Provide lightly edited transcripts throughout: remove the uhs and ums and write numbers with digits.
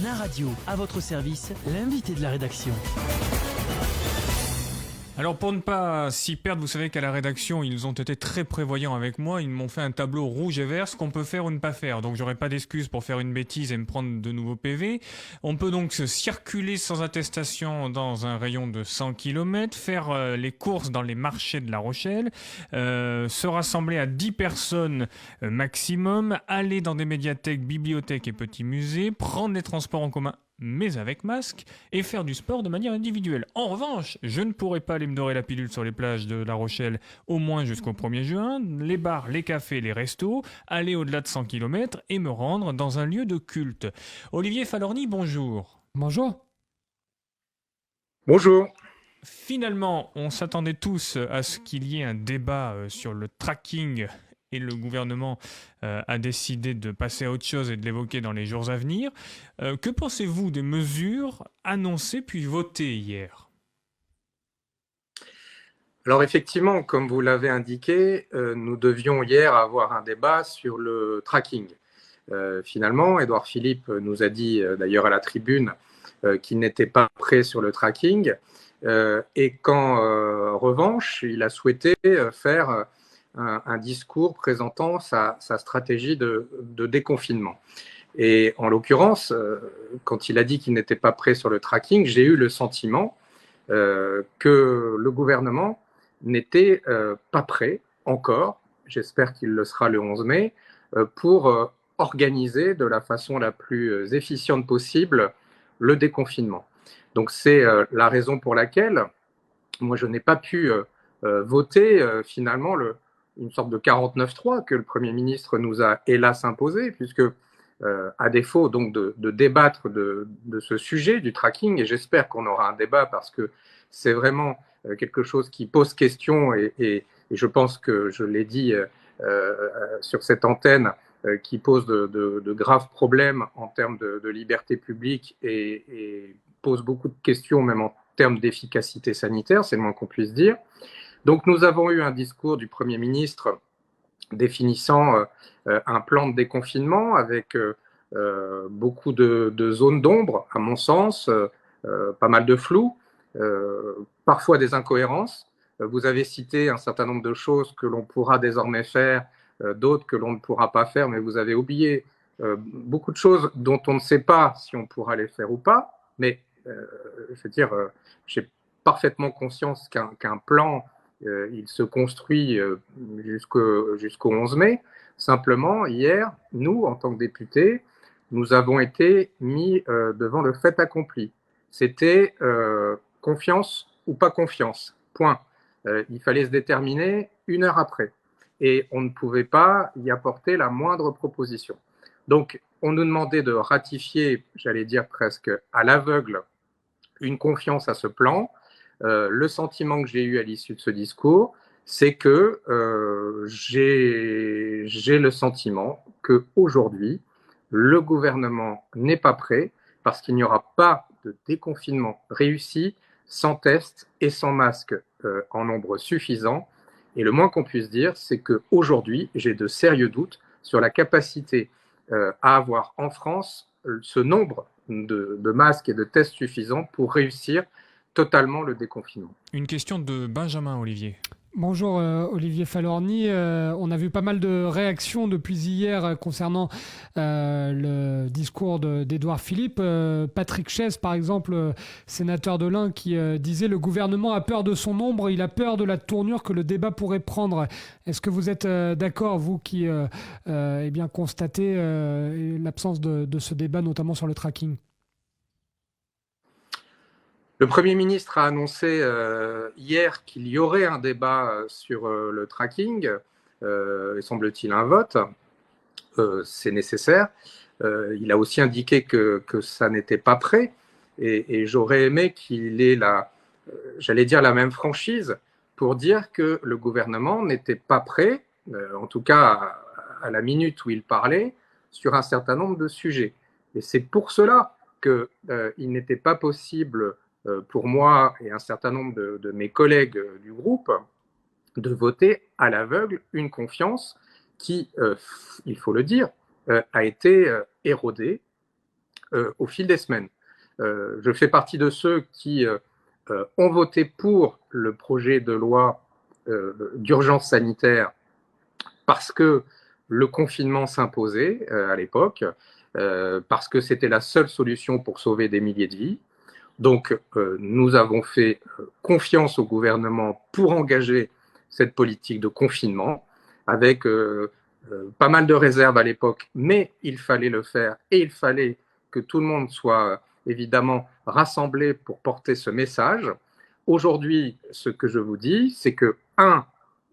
Nain Radio, à votre service, l'invité de la rédaction. Alors pour ne pas s'y perdre, vous savez qu'à la rédaction, ils ont été très prévoyants avec moi. Ils m'ont fait un tableau rouge et vert, ce qu'on peut faire ou ne pas faire. Donc j'aurai pas d'excuse pour faire une bêtise et me prendre de nouveaux PV. On peut donc se circuler sans attestation dans un rayon de 100 km, faire les courses dans les marchés de La Rochelle, se rassembler à 10 personnes maximum, aller dans des médiathèques, bibliothèques et petits musées, prendre les transports en commun mais avec masque, et faire du sport de manière individuelle. En revanche, je ne pourrai pas aller me dorer la pilule sur les plages de La Rochelle au moins jusqu'au 1er juin, les bars, les cafés, les restos, aller au-delà de 100 km et me rendre dans un lieu de culte. Olivier Falorni, bonjour. Bonjour. Bonjour. Finalement, on s'attendait tous à ce qu'il y ait un débat sur le tracking et le gouvernement a décidé de passer à autre chose et de l'évoquer dans les jours à venir. Que pensez-vous des mesures annoncées puis votées hier ? Alors effectivement, comme vous l'avez indiqué, nous devions hier avoir un débat sur le tracking. Finalement, Édouard Philippe nous a dit d'ailleurs à la tribune qu'il n'était pas prêt sur le tracking et qu'en revanche, il a souhaité faire un discours présentant sa stratégie de déconfinement. Et en l'occurrence, quand il a dit qu'il n'était pas prêt sur le tracking, j'ai eu le sentiment que le gouvernement n'était pas prêt encore, j'espère qu'il le sera le 11 mai, pour organiser de la façon la plus efficiente possible le déconfinement. Donc c'est la raison pour laquelle moi je n'ai pas pu voter finalement une sorte de 49.3 que le Premier ministre nous a hélas imposé, puisque à défaut donc de débattre de ce sujet du tracking, et j'espère qu'on aura un débat parce que c'est vraiment quelque chose qui pose question et je pense que je l'ai dit sur cette antenne, qui pose de graves problèmes en termes de liberté publique et pose beaucoup de questions même en termes d'efficacité sanitaire, c'est le moins qu'on puisse dire. Donc nous avons eu un discours du Premier ministre définissant un plan de déconfinement avec beaucoup de zones d'ombre, à mon sens, pas mal de flou, parfois des incohérences. Vous avez cité un certain nombre de choses que l'on pourra désormais faire, d'autres que l'on ne pourra pas faire, mais vous avez oublié beaucoup de choses dont on ne sait pas si on pourra les faire ou pas. Mais je veux dire, j'ai parfaitement conscience qu'un plan, il se construit jusqu'au 11 mai. Simplement, hier, nous, en tant que députés, nous avons été mis devant le fait accompli. C'était confiance ou pas confiance, point. Il fallait se déterminer 1 heure après. Et on ne pouvait pas y apporter la moindre proposition. Donc, on nous demandait de ratifier, j'allais dire presque à l'aveugle, une confiance à ce plan. Le sentiment que j'ai eu à l'issue de ce discours, c'est que j'ai le sentiment qu'aujourd'hui, le gouvernement n'est pas prêt parce qu'il n'y aura pas de déconfinement réussi sans test et sans masque en nombre suffisant. Et le moins qu'on puisse dire, c'est qu'aujourd'hui, j'ai de sérieux doutes sur la capacité à avoir en France ce nombre de masques et de tests suffisants pour réussir totalement le déconfinement. Une question de Benjamin, Olivier. Bonjour Olivier Falorni. On a vu pas mal de réactions depuis hier concernant le discours d'Édouard Philippe. Patrick Chaise, par exemple, sénateur de l'Ain, qui disait « Le gouvernement a peur de son ombre, il a peur de la tournure que le débat pourrait prendre ». Est-ce que vous êtes d'accord, vous qui constatez l'absence de ce débat, notamment sur le tracking ? Le Premier ministre a annoncé hier qu'il y aurait un débat sur le tracking, et semble-t-il un vote, c'est nécessaire. Il a aussi indiqué que ça n'était pas prêt, et j'aurais aimé qu'il ait j'allais dire la même franchise pour dire que le gouvernement n'était pas prêt, en tout cas à la minute où il parlait, sur un certain nombre de sujets. Et c'est pour cela qu'il n'était pas possible pour moi et un certain nombre de mes collègues du groupe de voter à l'aveugle une confiance qui, il faut le dire, a été érodée au fil des semaines. Je fais partie de ceux qui ont voté pour le projet de loi d'urgence sanitaire parce que le confinement s'imposait à l'époque, parce que c'était la seule solution pour sauver des milliers de vies. Donc, nous avons fait confiance au gouvernement pour engager cette politique de confinement, avec pas mal de réserves à l'époque, mais il fallait le faire et il fallait que tout le monde soit évidemment rassemblé pour porter ce message. Aujourd'hui, ce que je vous dis, c'est que,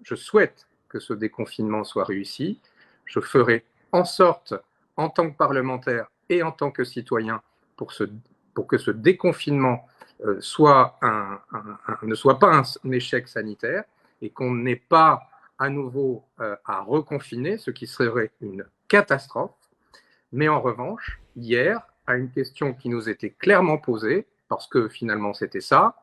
je souhaite que ce déconfinement soit réussi. Je ferai en sorte, en tant que parlementaire et en tant que citoyen, pour que ce déconfinement ne soit pas un échec sanitaire et qu'on n'ait pas à nouveau à reconfiner, ce qui serait une catastrophe. Mais en revanche, hier, à une question qui nous était clairement posée, parce que finalement c'était ça,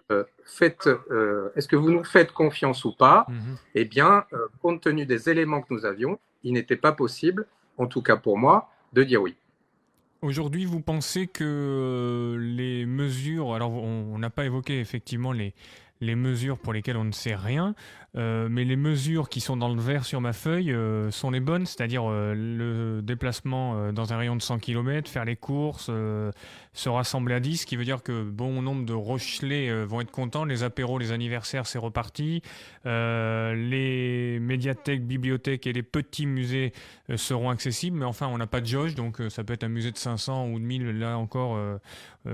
est-ce que vous nous faites confiance ou pas? Eh bien, compte tenu des éléments que nous avions, il n'était pas possible, en tout cas pour moi, de dire oui. Aujourd'hui, vous pensez que les mesures, alors on n'a pas évoqué effectivement les mesures pour lesquelles on ne sait rien, mais les mesures qui sont dans le vert sur ma feuille sont les bonnes, c'est-à-dire le déplacement dans un rayon de 100 km, faire les courses, se rassembler à 10, ce qui veut dire que bon nombre de Rochelais vont être contents, les apéros, les anniversaires, c'est reparti, les médiathèques, bibliothèques et les petits musées seront accessibles, mais enfin on n'a pas de jauge, donc ça peut être un musée de 500 ou de 1000, là encore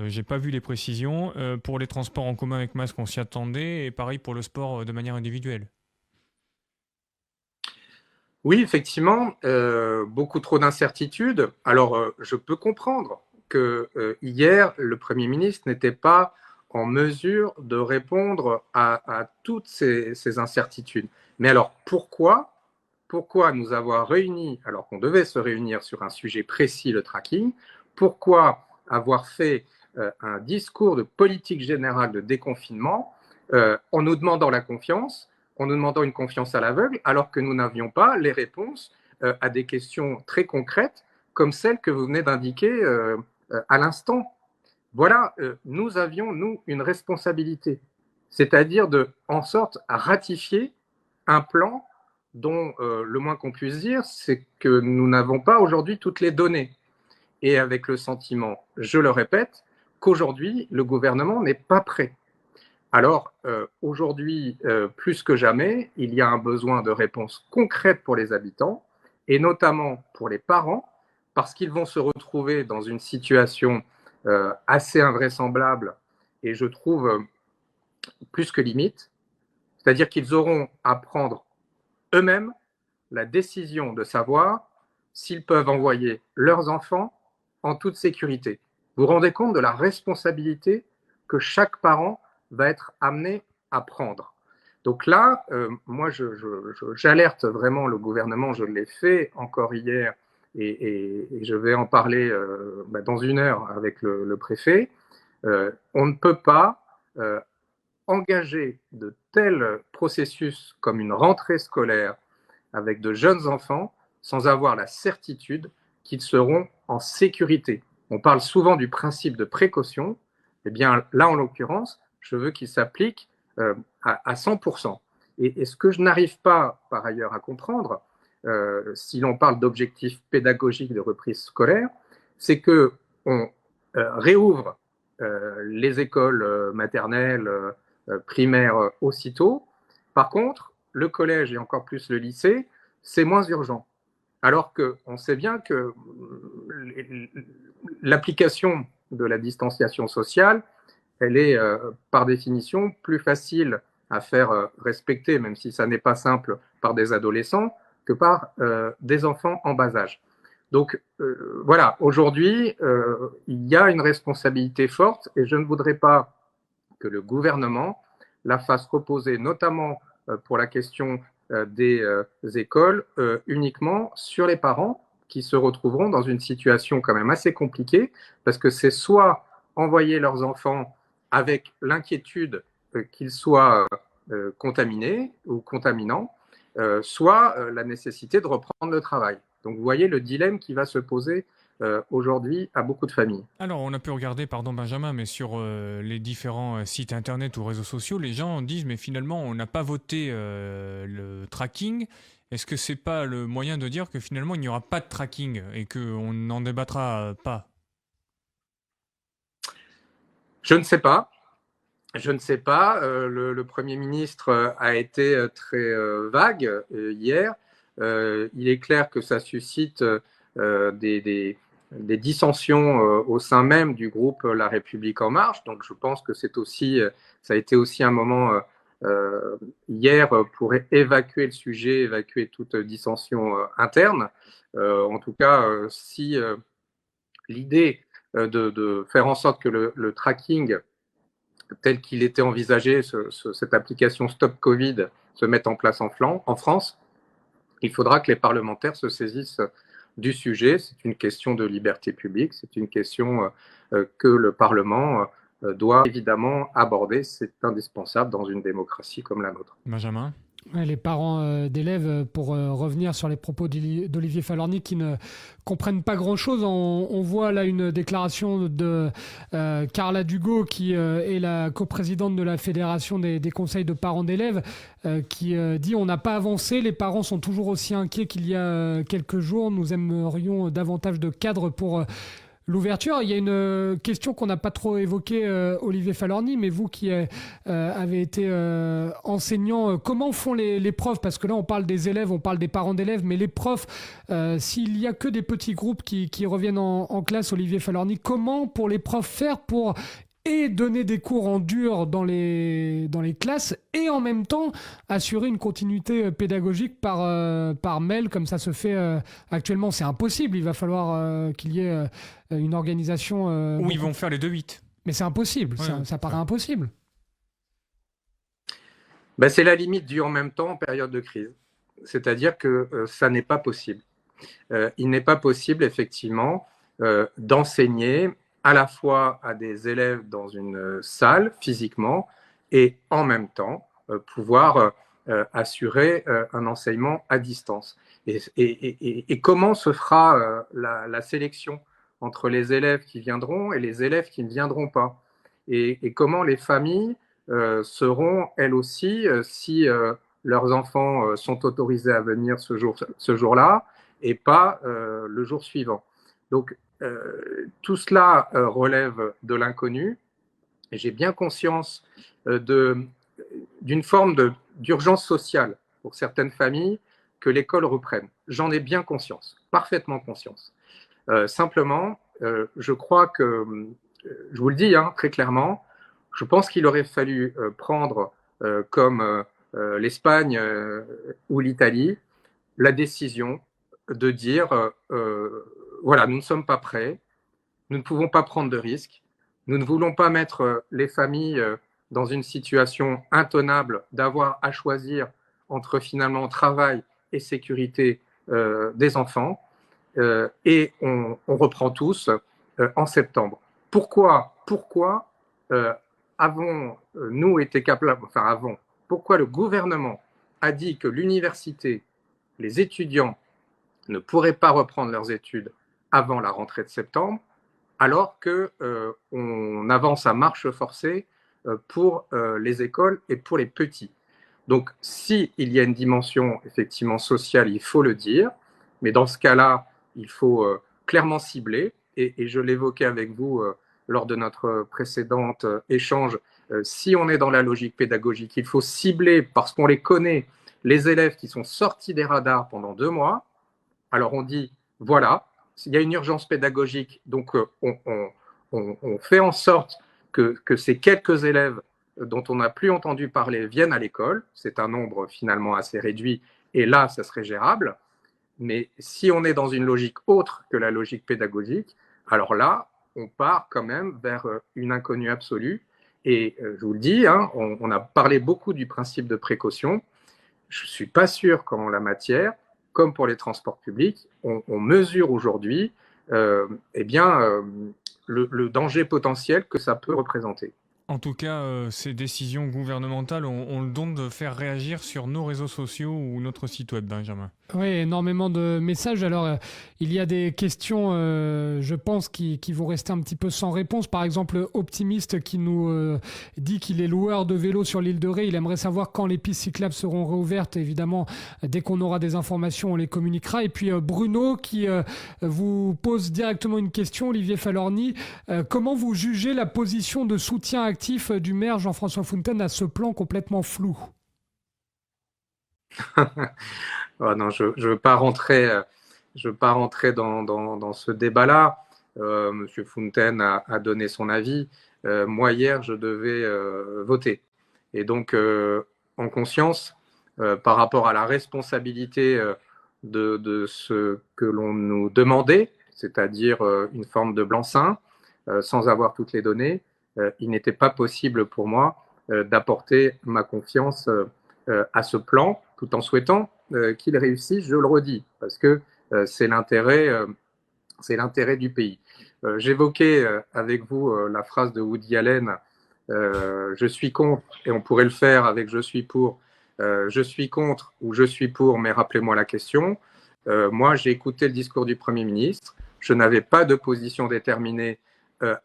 j'ai pas vu les précisions. Pour les transports en commun avec masque, on s'y attendait, et pareil pour le sport de manière individuelle. Oui, effectivement, beaucoup trop d'incertitudes. Alors, je peux comprendre que hier, le Premier ministre n'était pas en mesure de répondre à toutes ces incertitudes. Mais alors, pourquoi nous avoir réunis, alors qu'on devait se réunir sur un sujet précis, le tracking? Pourquoi avoir fait un discours de politique générale de déconfinement en nous demandant la confiance, en nous demandant une confiance à l'aveugle, alors que nous n'avions pas les réponses à des questions très concrètes, comme celles que vous venez d'indiquer à l'instant? Voilà, nous avions, nous, une responsabilité, c'est-à-dire de, en sorte, à ratifier un plan dont le moins qu'on puisse dire, c'est que nous n'avons pas aujourd'hui toutes les données. Et avec le sentiment, je le répète, qu'aujourd'hui, le gouvernement n'est pas prêt. Alors, aujourd'hui, plus que jamais, il y a un besoin de réponses concrètes pour les habitants, et notamment pour les parents, parce qu'ils vont se retrouver dans une situation assez invraisemblable, et je trouve plus que limite, c'est-à-dire qu'ils auront à prendre eux-mêmes la décision de savoir s'ils peuvent envoyer leurs enfants en toute sécurité. Vous vous rendez compte de la responsabilité que chaque parent va être amené à prendre? Donc là, moi, j'alerte vraiment le gouvernement, je l'ai fait encore hier, et je vais en parler dans une heure avec le préfet. On ne peut pas engager de tels processus comme une rentrée scolaire avec de jeunes enfants sans avoir la certitude qu'ils seront en sécurité. On parle souvent du principe de précaution. Eh bien, là, en l'occurrence, je veux qu'il s'applique à 100%. Et ce que je n'arrive pas, par ailleurs, à comprendre, si l'on parle d'objectifs pédagogiques de reprise scolaire, c'est qu'on réouvre les écoles maternelles, primaires aussitôt. Par contre, le collège et encore plus le lycée, c'est moins urgent. Alors qu'on sait bien que l'application de la distanciation sociale, elle est par définition plus facile à faire respecter, même si ça n'est pas simple, par des adolescents que par des enfants en bas âge. Donc voilà, aujourd'hui, il y a une responsabilité forte, et je ne voudrais pas que le gouvernement la fasse reposer, notamment pour la question des écoles, uniquement sur les parents, qui se retrouveront dans une situation quand même assez compliquée, parce que c'est soit envoyer leurs enfants avec l'inquiétude qu'ils soient contaminés ou contaminants, soit la nécessité de reprendre le travail. Donc vous voyez le dilemme qui va se poser aujourd'hui à beaucoup de familles. Alors, on a pu regarder, pardon Benjamin, mais sur les différents sites internet ou réseaux sociaux, les gens disent, mais finalement, on n'a pas voté le tracking. Est-ce que c'est pas le moyen de dire que finalement, il n'y aura pas de tracking et qu'on n'en débattra pas? Je ne sais pas. Je ne sais pas. Le Premier ministre a été très vague hier. Il est clair que ça suscite des dissensions au sein même du groupe La République En Marche. Donc je pense que ça a été aussi un moment hier pour évacuer le sujet, évacuer toute dissension interne. En tout cas, si l'idée de faire en sorte que le tracking tel qu'il était envisagé, cette application Stop Covid, se mette en place en France, il faudra que les parlementaires se saisissent du sujet. C'est une question de liberté publique, c'est une question que le Parlement doit évidemment aborder. C'est indispensable dans une démocratie comme la nôtre. Benjamin? Ouais, les parents d'élèves, pour revenir sur les propos d'Olivier Falorni, qui ne comprennent pas grand-chose. On voit là une déclaration de Carla Dugo, qui est la coprésidente de la Fédération des conseils de parents d'élèves, qui dit « On n'a pas avancé, les parents sont toujours aussi inquiets qu'il y a quelques jours. Nous aimerions davantage de cadres pour... l'ouverture ». Il y a une question qu'on n'a pas trop évoquée, Olivier Falorni, mais vous qui avez été enseignant, comment font les profs? Parce que là, on parle des élèves, on parle des parents d'élèves, mais les profs, s'il n'y a que des petits groupes qui reviennent en classe, Olivier Falorni, comment pour les profs faire pour donner des cours en dur dans les classes et en même temps assurer une continuité pédagogique par mail comme ça se fait actuellement? C'est impossible, il va falloir qu'il y ait une organisation... Ou ils vont faire les 2-8. Mais c'est impossible, Ouais, ça paraît impossible. Ben, c'est la limite du en même temps en période de crise. C'est-à-dire que ça n'est pas possible. Il n'est pas possible, effectivement, d'enseigner à la fois à des élèves dans une salle physiquement et en même temps pouvoir assurer un enseignement à distance. Et comment se fera la sélection entre les élèves qui viendront et les élèves qui ne viendront pas? Et comment les familles seront, elles aussi, si leurs enfants sont autorisés à venir ce jour-là et pas le jour suivant? Donc, tout cela relève de l'inconnu. Et j'ai bien conscience d'une forme d'urgence sociale pour certaines familles que l'école reprenne. J'en ai bien conscience, parfaitement conscience. Simplement, je crois que, je vous le dis très clairement, je pense qu'il aurait fallu prendre, comme l'Espagne ou l'Italie, la décision de dire voilà, nous ne sommes pas prêts, nous ne pouvons pas prendre de risques, nous ne voulons pas mettre les familles dans une situation intenable d'avoir à choisir entre finalement travail et sécurité des enfants, et on reprend tous en septembre. Pourquoi avons-nous été capables, pourquoi le gouvernement a dit que l'université, les étudiants ne pourraient pas reprendre leurs études avant la rentrée de septembre, alors qu'on avance à marche forcée pour les écoles et pour les petits? Donc, s'il y a une dimension effectivement sociale, il faut le dire, mais dans ce cas-là, il faut clairement cibler, et je l'évoquais avec vous lors de notre précédent échange, si on est dans la logique pédagogique, il faut cibler, parce qu'on les connaît, les élèves qui sont sortis des radars pendant 2 mois. Alors on dit, voilà, il y a une urgence pédagogique, donc on fait en sorte que ces quelques élèves dont on n'a plus entendu parler viennent à l'école. C'est un nombre finalement assez réduit, et là, ça serait gérable. Mais si on est dans une logique autre que la logique pédagogique, alors là, on part quand même vers une inconnue absolue. Et je vous le dis, on a parlé beaucoup du principe de précaution. Je ne suis pas sûr qu'en la matière, comme pour les transports publics, on mesure aujourd'hui le danger potentiel que ça peut représenter. En tout cas, ces décisions gouvernementales ont le don de faire réagir sur nos réseaux sociaux ou notre site web, Benjamin. Oui, énormément de messages. Alors, il y a des questions, je pense, qui vont rester un petit peu sans réponse. Par exemple, Optimiste qui nous dit qu'il est loueur de vélo sur l'île de Ré. Il aimerait savoir quand les pistes cyclables seront réouvertes. Évidemment, dès qu'on aura des informations, on les communiquera. Et puis, Bruno qui vous pose directement une question, Olivier Falorni. Comment vous jugez la position de soutien actif du maire Jean-François Fontaine à ce plan complètement flou? Oh non, je veux pas rentrer, je veux pas rentrer dans ce débat-là. Monsieur Fontaine a donné son avis. Moi, hier, je devais voter. Et donc, en conscience, par rapport à la responsabilité de ce que l'on nous demandait, c'est-à-dire une forme de blanc-seing, sans avoir toutes les données, il n'était pas possible pour moi d'apporter ma confiance à ce plan, tout en souhaitant qu'il réussisse, je le redis, parce que c'est l'intérêt du pays. J'évoquais avec vous la phrase de Woody Allen, je suis contre, et on pourrait le faire avec je suis pour, je suis contre ou je suis pour, mais rappelez-moi la question. Moi, j'ai écouté le discours du Premier ministre, je n'avais pas de position déterminée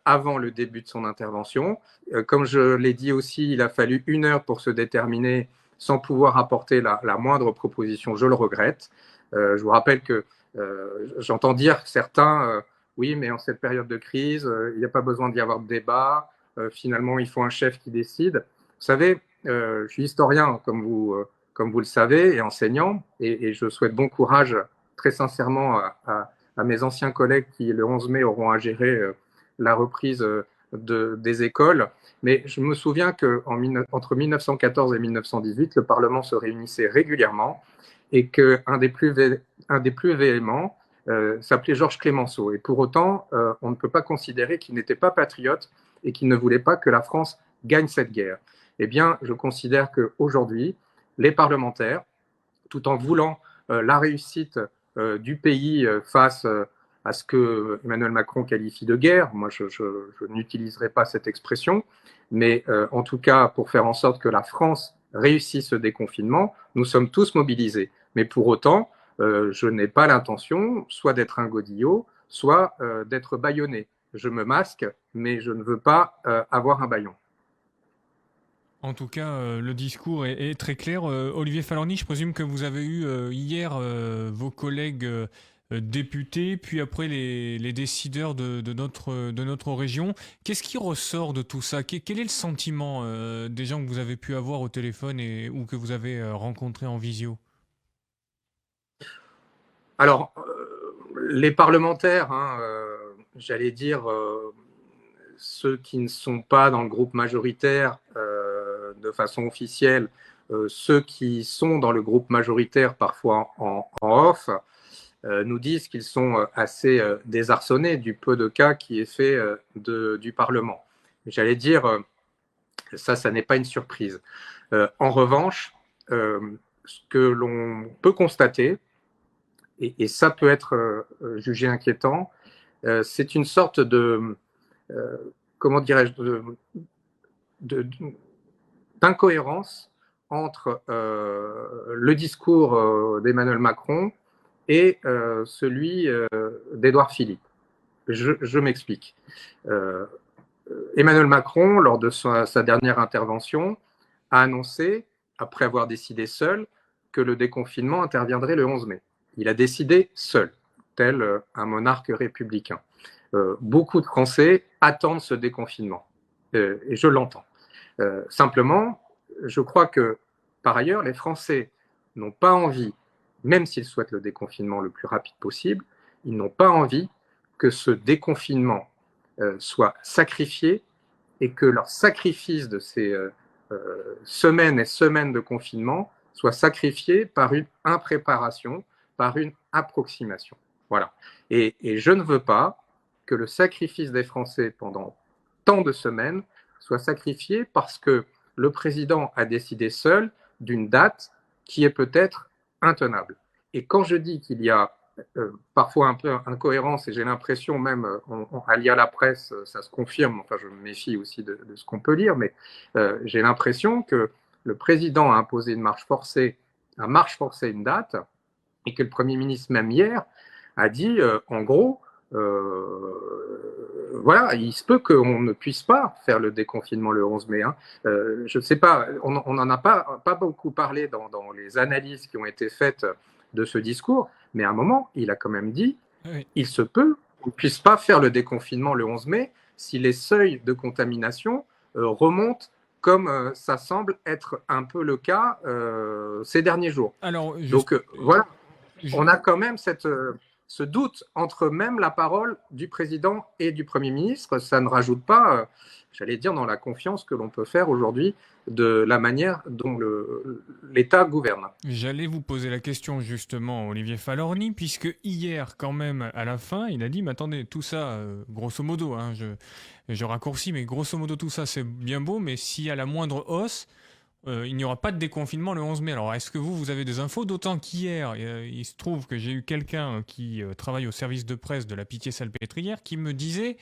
avant le début de son intervention. Comme je l'ai dit aussi, il a fallu 1 heure pour se déterminer sans pouvoir apporter la moindre proposition. Je le regrette. Je vous rappelle que j'entends dire certains, oui, mais en cette période de crise, il n'y a pas besoin d'y avoir de débat. Finalement, il faut un chef qui décide. Vous savez, je suis historien, comme vous le savez, et enseignant, et je souhaite bon courage très sincèrement à mes anciens collègues qui, le 11 mai, auront à gérer la reprise des écoles. Mais je me souviens qu'entre 1914 et 1918, le Parlement se réunissait régulièrement et qu'un des plus véhéments s'appelait Georges Clemenceau. Et pour autant, on ne peut pas considérer qu'il n'était pas patriote et qu'il ne voulait pas que la France gagne cette guerre. Eh bien, je considère qu'aujourd'hui, les parlementaires, tout en voulant la réussite du pays face à ce que Emmanuel Macron qualifie de guerre. Moi, je n'utiliserai pas cette expression, mais en tout cas, pour faire en sorte que la France réussisse ce déconfinement, nous sommes tous mobilisés. Mais pour autant, je n'ai pas l'intention soit d'être un godillot, soit d'être bâillonné. Je me masque, mais je ne veux pas avoir un bâillon. En tout cas, le discours est très clair. Olivier Falorni, je présume que vous avez eu hier vos collègues députés, puis après les décideurs de notre région. Qu'est-ce qui ressort de tout ça? Quel est le sentiment des gens que vous avez pu avoir au téléphone ou que vous avez rencontrés en visio? Alors, les parlementaires, j'allais dire, ceux qui ne sont pas dans le groupe majoritaire de façon officielle, ceux qui sont dans le groupe majoritaire parfois en off, nous disent qu'ils sont assez désarçonnés du peu de cas qui est fait du Parlement. J'allais dire, ça n'est pas une surprise. En revanche, ce que l'on peut constater, et ça peut être jugé inquiétant, c'est une sorte de, comment dirais-je, d'incohérence entre le discours d'Emmanuel Macron et celui d'Édouard Philippe. Je m'explique. Emmanuel Macron, lors de sa dernière intervention, a annoncé, après avoir décidé seul, que le déconfinement interviendrait le 11 mai. Il a décidé seul, tel un monarque républicain. Beaucoup de Français attendent ce déconfinement, et je l'entends. Simplement, je crois que, par ailleurs, les Français n'ont pas envie, même s'ils souhaitent le déconfinement le plus rapide possible, ils n'ont pas envie que ce déconfinement soit sacrifié et que leur sacrifice de ces semaines et semaines de confinement soit sacrifié par une impréparation, par une approximation. Voilà. Et je ne veux pas que le sacrifice des Français pendant tant de semaines soit sacrifié parce que le président a décidé seul d'une date qui est peut-être intenable. Et quand je dis qu'il y a parfois un peu incohérence, et j'ai l'impression même, à lire la presse, ça se confirme, enfin je me méfie aussi de ce qu'on peut lire, mais j'ai l'impression que le président a imposé une marche forcée une date, et que le Premier ministre, même hier, a dit, en gros, voilà, il se peut qu'on ne puisse pas faire le déconfinement le 11 mai. Hein. Je ne sais pas, on n'en a pas beaucoup parlé dans les analyses qui ont été faites de ce discours, mais à un moment, il a quand même dit, Oui. il se peut qu'on ne puisse pas faire le déconfinement le 11 mai si les seuils de contamination remontent comme ça semble être un peu le cas ces derniers jours. Alors, Donc voilà, on a quand même ce doute entre même la parole du président et du Premier ministre. Ça ne rajoute pas, j'allais dire, dans la confiance que l'on peut faire aujourd'hui de la manière dont l'État gouverne. J'allais vous poser la question justement, Olivier Falorni, puisque hier, quand même, à la fin, il a dit, mais attendez, tout ça, grosso modo, hein, je raccourcis, mais grosso modo, tout ça, c'est bien beau, mais s'il y a la moindre hausse, il n'y aura pas de déconfinement le 11 mai. Alors, est-ce que vous avez des infos? D'autant qu'hier, il se trouve que j'ai eu quelqu'un qui travaille au service de presse de la Pitié-Salpêtrière qui me disait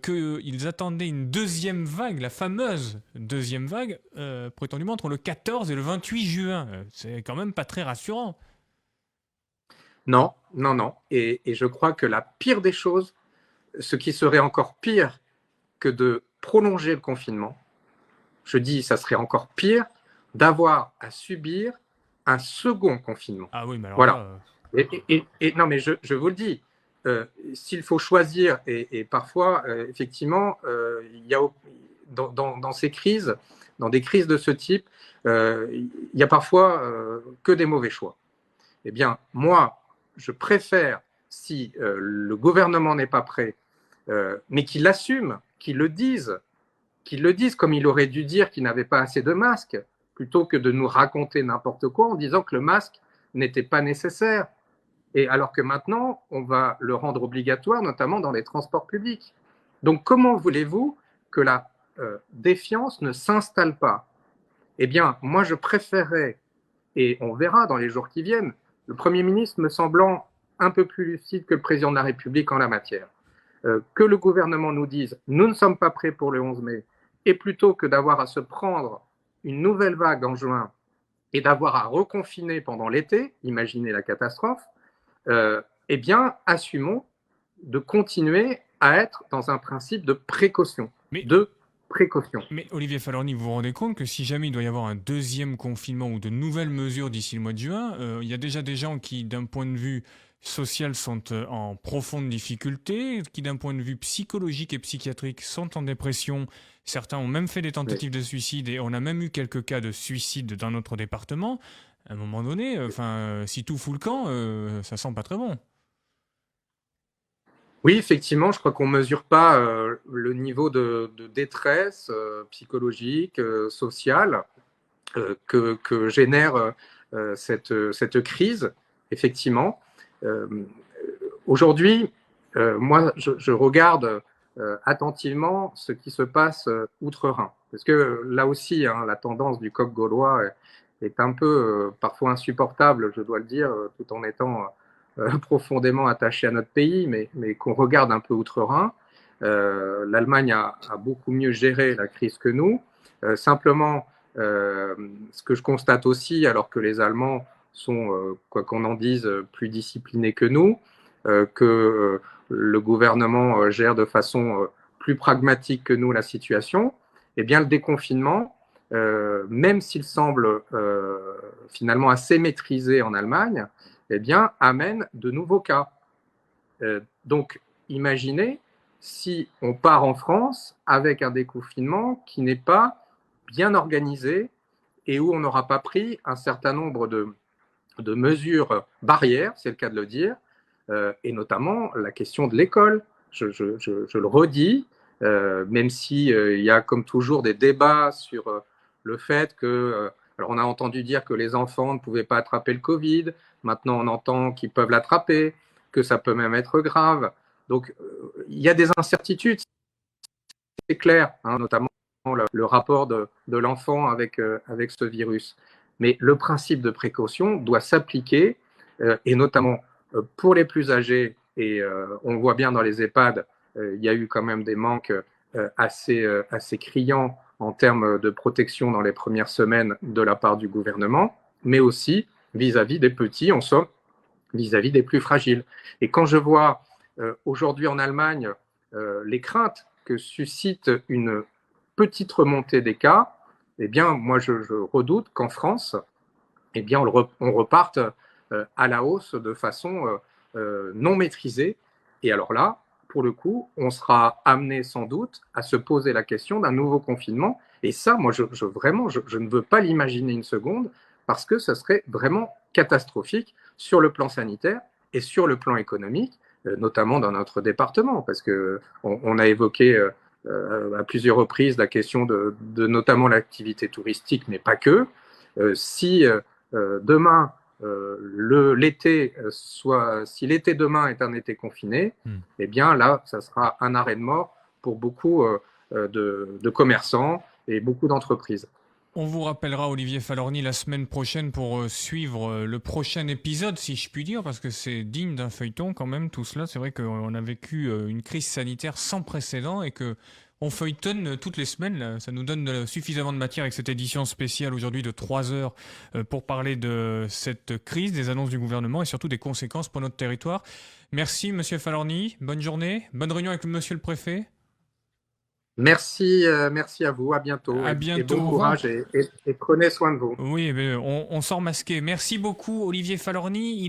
qu'ils attendaient une deuxième vague, la fameuse deuxième vague, prétendument entre le 14 et le 28 juin. C'est quand même pas très rassurant. Non. Et je crois que la pire des choses, ce qui serait encore pire que de prolonger le confinement, je dis, ça serait encore pire d'avoir à subir un second confinement. Ah oui, mais alors voilà. Là, et non, mais je vous le dis, s'il faut choisir, et parfois, effectivement, il y a dans ces crises, dans des crises de ce type, il y a parfois que des mauvais choix. Eh bien, moi, je préfère, si le gouvernement n'est pas prêt, mais qu'il l'assume, qu'il le dise comme il aurait dû dire qu'il n'avait pas assez de masques, plutôt que de nous raconter n'importe quoi en disant que le masque n'était pas nécessaire. Et alors que maintenant, on va le rendre obligatoire, notamment dans les transports publics. Donc, comment voulez-vous que la défiance ne s'installe pas? Eh bien, moi, je préférerais, et on verra dans les jours qui viennent, le Premier ministre me semblant un peu plus lucide que le Président de la République en la matière, que le gouvernement nous dise « nous ne sommes pas prêts pour le 11 mai », et plutôt que d'avoir à se prendre une nouvelle vague en juin et d'avoir à reconfiner pendant l'été, imaginez la catastrophe, eh bien, assumons de continuer à être dans un principe de précaution. Mais Olivier Falorni, vous vous rendez compte que si jamais il doit y avoir un deuxième confinement ou de nouvelles mesures d'ici le mois de juin, il y a déjà des gens qui, d'un point de vue social, sont en profonde difficulté, qui, d'un point de vue psychologique et psychiatrique, sont en dépression. Certains ont même fait des tentatives de suicide et on a même eu quelques cas de suicide dans notre département. À un moment donné, si tout fout le camp, ça sent pas très bon. Oui, effectivement, je crois qu'on ne mesure pas le niveau de détresse psychologique, sociale que génère cette crise, effectivement. Aujourd'hui, moi, je regarde attentivement ce qui se passe outre-Rhin. Parce que là aussi, hein, la tendance du coq gaulois est un peu parfois insupportable, je dois le dire, tout en étant profondément attaché à notre pays, mais qu'on regarde un peu outre-Rhin. L'Allemagne a beaucoup mieux géré la crise que nous. Simplement, ce que je constate aussi, alors que les Allemands sont, quoi qu'on en dise, plus disciplinés que nous, que le gouvernement gère de façon plus pragmatique que nous la situation, eh bien le déconfinement, même s'il semble finalement assez maîtrisé en Allemagne, eh bien, amène de nouveaux cas. Donc, imaginez si on part en France avec un déconfinement qui n'est pas bien organisé et où on n'aura pas pris un certain nombre de mesures barrières, c'est le cas de le dire, et notamment la question de l'école. Je le redis, même s'il y a comme toujours des débats sur le fait que... alors on a entendu dire que les enfants ne pouvaient pas attraper le Covid, maintenant on entend qu'ils peuvent l'attraper, que ça peut même être grave. Donc il y a des incertitudes, c'est clair, hein, notamment le rapport de l'enfant avec ce virus. Mais le principe de précaution doit s'appliquer, et notamment pour les plus âgés, et on voit bien dans les EHPAD, il y a eu quand même des manques assez criants en termes de protection dans les premières semaines de la part du gouvernement, mais aussi vis-à-vis des petits, en somme, vis-à-vis des plus fragiles. Et quand je vois aujourd'hui en Allemagne les craintes que suscite une petite remontée des cas, eh bien, moi, je redoute qu'en France, eh bien, on reparte à la hausse de façon non maîtrisée. Et alors là, pour le coup, on sera amené sans doute à se poser la question d'un nouveau confinement. Et ça, moi, je ne veux pas l'imaginer une seconde parce que ce serait vraiment catastrophique sur le plan sanitaire et sur le plan économique, notamment dans notre département, parce qu'on a évoqué à plusieurs reprises la question de notamment l'activité touristique, mais pas que. Si demain, si l'été demain est un été confiné, eh bien là, ça sera un arrêt de mort pour beaucoup de commerçants et beaucoup d'entreprises. On vous rappellera, Olivier Falorni, la semaine prochaine pour suivre le prochain épisode, si je puis dire, parce que c'est digne d'un feuilleton quand même, tout cela. C'est vrai qu'on a vécu une crise sanitaire sans précédent et que on feuilletonne toutes les semaines. Là. Ça nous donne suffisamment de matière avec cette édition spéciale aujourd'hui de 3 heures pour parler de cette crise, des annonces du gouvernement et surtout des conséquences pour notre territoire. Merci, Monsieur Falorni. Bonne journée. Bonne réunion avec Monsieur le Préfet. Merci, merci à vous. À bientôt. À bientôt. Et bon courage et prenez soin de vous. Oui, on sort masqué. Merci beaucoup, Olivier Falorni.